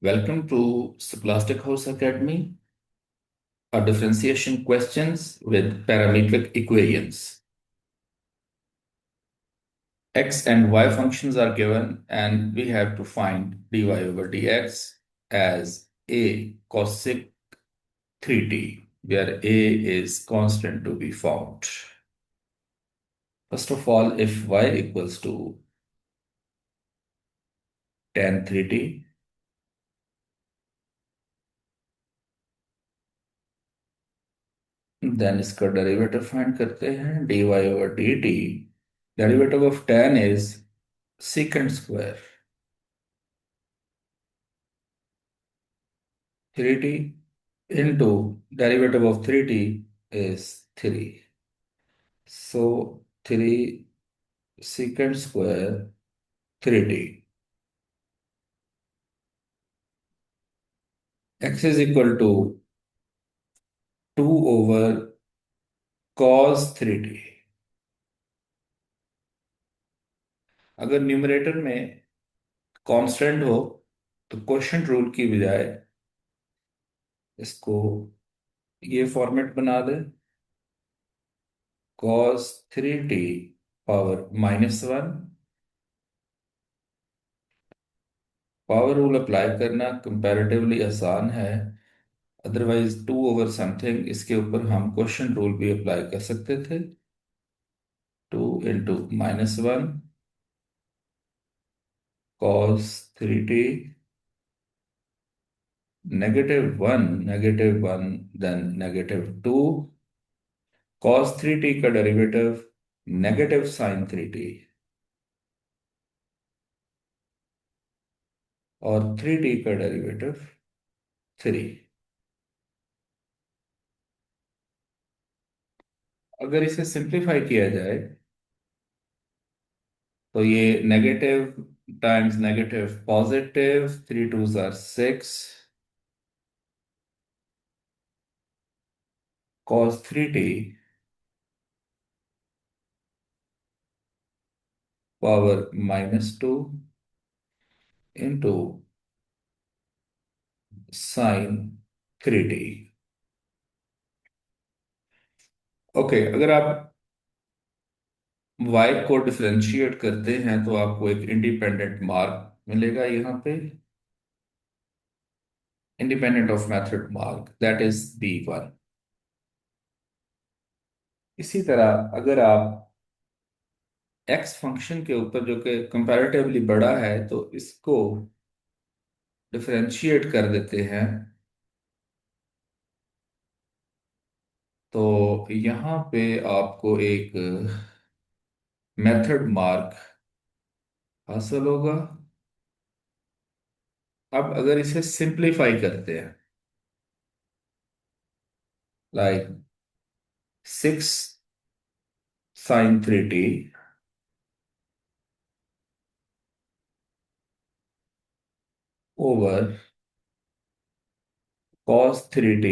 Welcome to Scholastic House Academy, a differentiation questions with parametric equations. X and y functions are given and we have to find dy over dx as a cosec 3t, where a is constant to be found. First of all, if y equals to tan 3t, then इसका derivative find करते हैं dy over dt. Derivative of tan is secant square 3t into derivative of 3t is 3. So 3 secant square 3t. X is equal to 2 over cos 3t. अगर numerator में constant हो तो quotient rule की बजाय इसको ये फॉर्मेट बना दे, cos 3t power -1. Power rule apply करना कंपैरेटिवली आसान है, अदरवाइज 2 over समथिंग इसके ऊपर हम क्वेश्चन रूल भी अप्लाई कर सकते थे. 2 into -1 cos 3t -1 then -2 cos 3t का डेरिवेटिव नेगेटिव साइन 3t और 3t का डेरिवेटिव 3. अगर इसे सिंप्लीफाई किया जाए तो ये negative times negative positive, 3 2s are 6 cos 3t power -2 into sine 3t. Okay, अगर आप y को डिफरेंशिएट करते हैं तो आपको एक इंडिपेंडेंट मार्क मिलेगा यहाँ पे, independent of method mark, that is b1. इसी तरह अगर आप x फंक्शन के ऊपर जो कि कंपैरेटिवली बड़ा है तो इसको डिफरेंशिएट कर देते हैं तो यहाँ पे आपको एक मेथड मार्क हासिल होगा. अब अगर इसे सिंप्लीफाई करते हैं, like 6 sine 3t over cos 3t,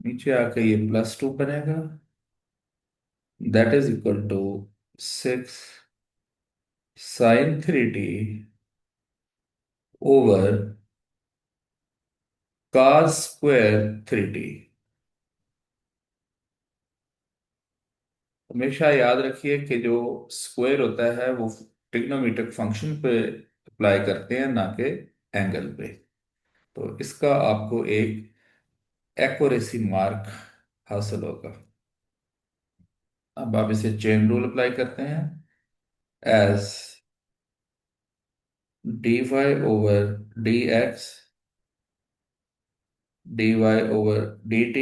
नीचे आके ये +2 बनेगा, that is equal to 6 sine 3t over cos square 3t. हमेशा याद रखिए कि जो स्क्वायर होता है वो ट्रिग्नोमेट्रिक फंक्शन पे अप्लाई करते हैं, ना कि एंगल पे. तो इसका आपको एक एक्यूरेसी मार्क हासिल होगा. अब आप इसे चेन रूल अप्लाई करते हैं as dy over dx dy over dt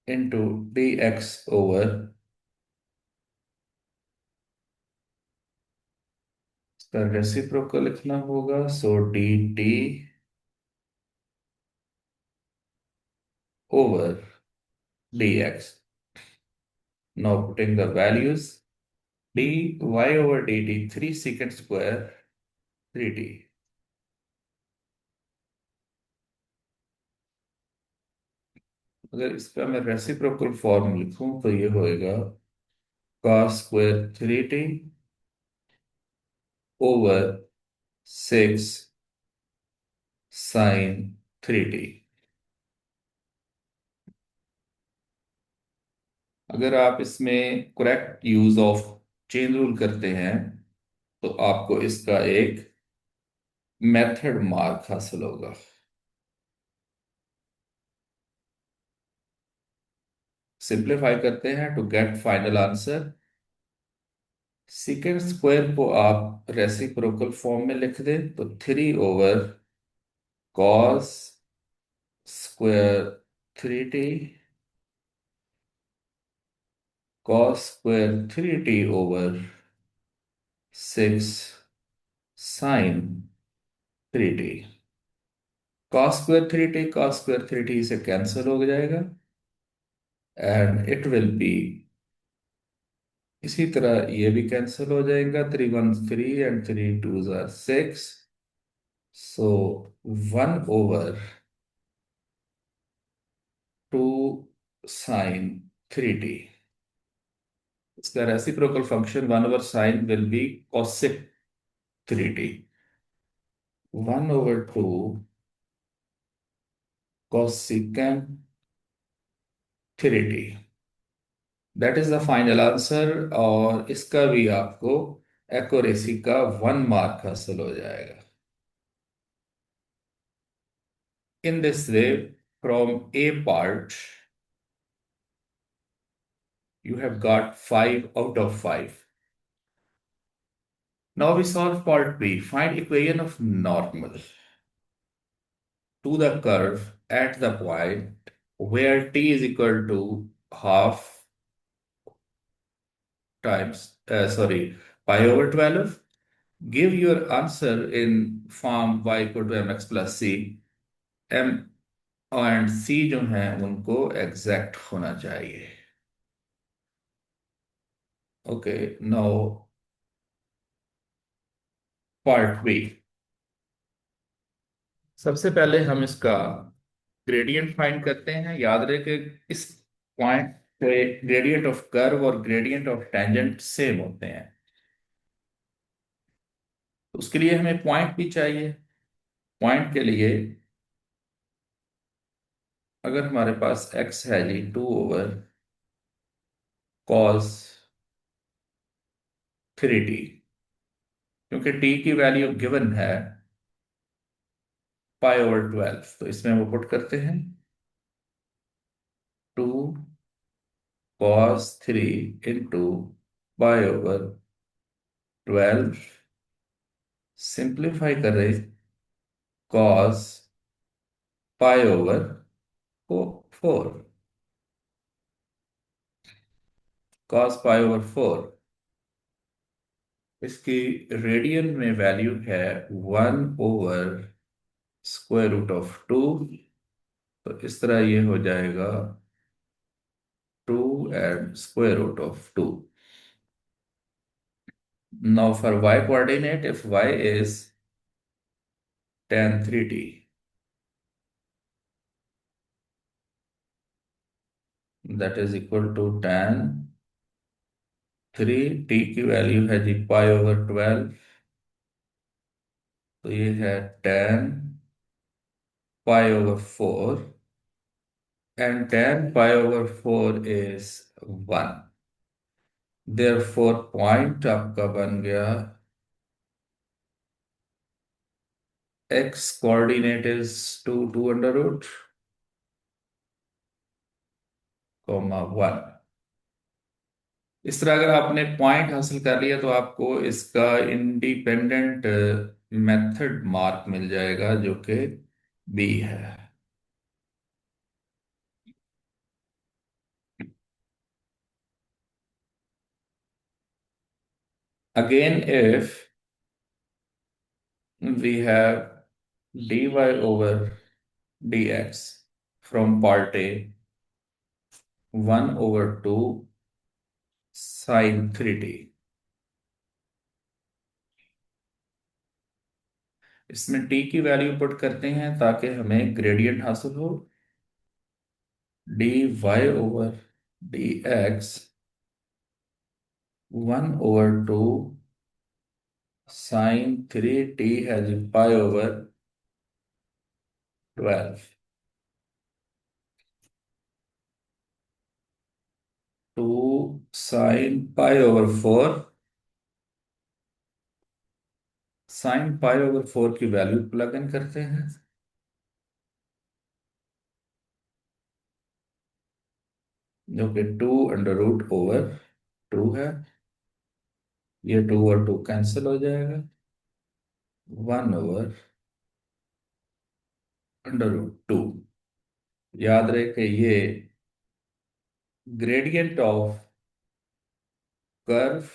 into dx over, इसका रेसिप्रोकल लिखना होगा, so dt over dx. Now putting the values, dy over dt 3 secant square 3t. अगर इसका मैं रेसिप्रोकल फॉर्म लिखूं तो ये होएगा cos square 3t over 6 sine 3t। अगर आप इसमें correct use of chain rule करते हैं तो आपको इसका एक मेथड मार्क हासिल होगा। सिंप्लीफाई करते हैं to get final answer. Secant square को आप रेसिप्रोकल फॉर्म में लिख दें तो 3 over cos square 3t, cos square 3t over 6 sine 3t। Cos square 3t cos square 3t से कैंसिल हो जाएगा एंड इट विल बी, इसी तरह ये भी कैंसिल हो जाएगा। 3 1 3 एंड 3 2 6, सो 1/2 साइन 3t। इसका reciprocal function 1/sin will be cosec 3t। 1/2 cosecant 3t, that is the final answer. और इसका भी आपको एक्यूरेसी का 1 मार्क हासिल हो जाएगा। In this way, from A part you have got 5 out of 5. Now we solve part B. Find equation of normal to the curve at the point where t is equal to half times, pi over 12. Give your answer in form y equal to mx plus c. m and c जो है उनको exact होना चाहिए। Okay, now part B. सबसे पहले हम इसका gradient find करते हैं। याद रहे कि इस पॉइंट पे ग्रेडियंट ऑफ कर्व और ग्रेडियंट ऑफ टेंजेंट सेम होते हैं। तो उसके लिए हमें पॉइंट भी चाहिए। पॉइंट के लिए अगर हमारे पास x है जी 2 ओवर कॉस 3t, क्योंकि t की वैल्यू गिवन है pi/12, तो इसमें वो पुट करते हैं 2 cos 3 into pi/12। सिंप्लीफाई कर रहे cos pi/4, cos pi/4। इसकी रेडियन में वैल्यू है 1/√2। तो इस तरह ये हो जाएगा 2 and √2। Now for y coordinate, if y is tan 3t, that is equal to tan 3t की वैल्यू है जी pi/12। तो ये है tan pi/4 and tan pi/4 is 1। therefore point आपका बन गया x coordinate is 2 √1। इस तरह अगर आपने पॉइंट हासिल कर लिया तो आपको इसका इंडिपेंडेंट मेथड मार्क मिल जाएगा जो कि बी है। Again if we have dy over dx from part A 1/2 sin 3t, इसमें t की वैल्यू पुट करते हैं ताकि हमें ग्रेडियंट हासिल हो। dy over dx 1/2 sign 3t है जी पाई/12 टू sin π/4। sin π/4 की वैल्यू प्लग इन करते हैं, जो कि 2√2 है। ये 2 और 2 कैंसिल हो जाएगा। 1/√2। याद रहे कि ये ग्रेडियंट ऑफ कर्व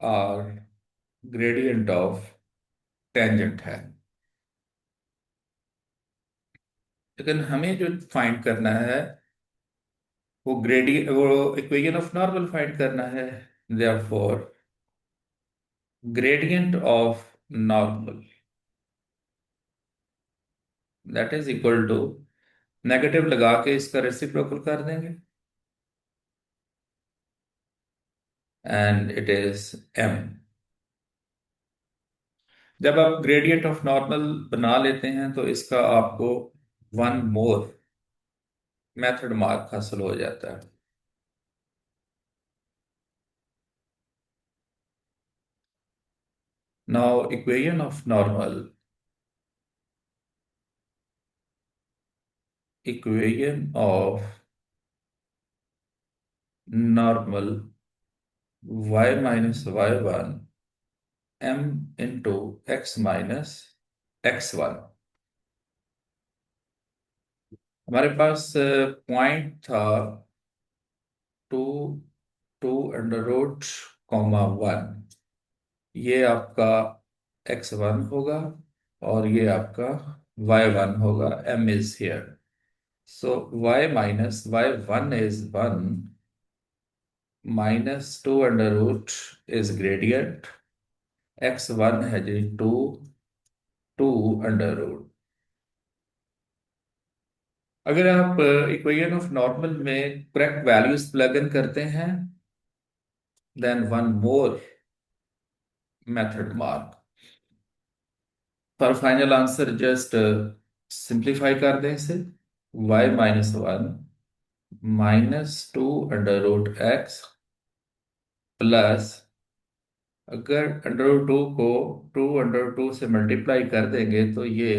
और ग्रेडियंट ऑफ टेंजेंट है। लेकिन हमें जो फाइंड करना है वो इक्वेशन ऑफ नॉर्मल फाइंड करना है। Therefore gradient of normal that is equal to, negative लगा के इसका रेसिप्रोकल कर देंगे, एंड इट इज m। जब आप ग्रेडियंट ऑफ नॉर्मल बना लेते हैं तो इसका आपको वन मोर मेथड मार्क हासिल हो जाता है। Now equation of normal y-y1 m into x-x1। हमारे पास पॉइंट था टू 2√1। ये आपका x1 होगा और ये आपका y1 होगा। m is here, so y-y1 is 1, -2 under root is gradient, x1 है जी 2, 2 अंडर रूट। अगर आप इक्वेशन ऑफ नॉर्मल में करेक्ट वैल्यूज प्लग इन करते हैं, then one more method mark for final answer. Just simplify कर दें इसे। y-1 -2 under root x plus, अगर अंडर रूट 2 को 2 अंडर रूट 2 से मल्टीप्लाई कर देंगे तो ये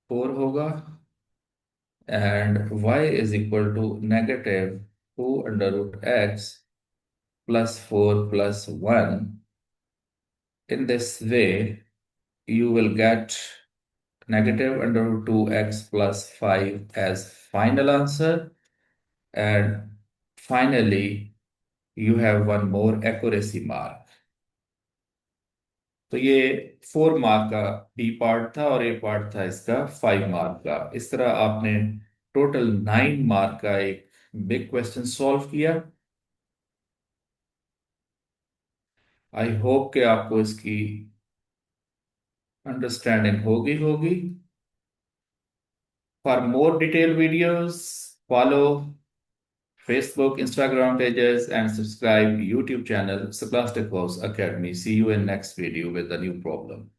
4 होगा, and y is equal to -2 under root x +4 +1। In this way, you will get -√2x plus 5 as final answer. And finally, you have one more accuracy mark. तो ये 4 mark का B part था और ये पार्ट था इसका 5 mark का। इस तरह आपने टोटल 9 मार्क का एक बिग क्वेश्चन सॉल्व किया। आई होप कि आपको इसकी अंडरस्टैंडिंग होगी। For more detailed videos, follow Facebook, Instagram pages, and subscribe YouTube channel Scholastic Course Academy. See you in next video with a new problem.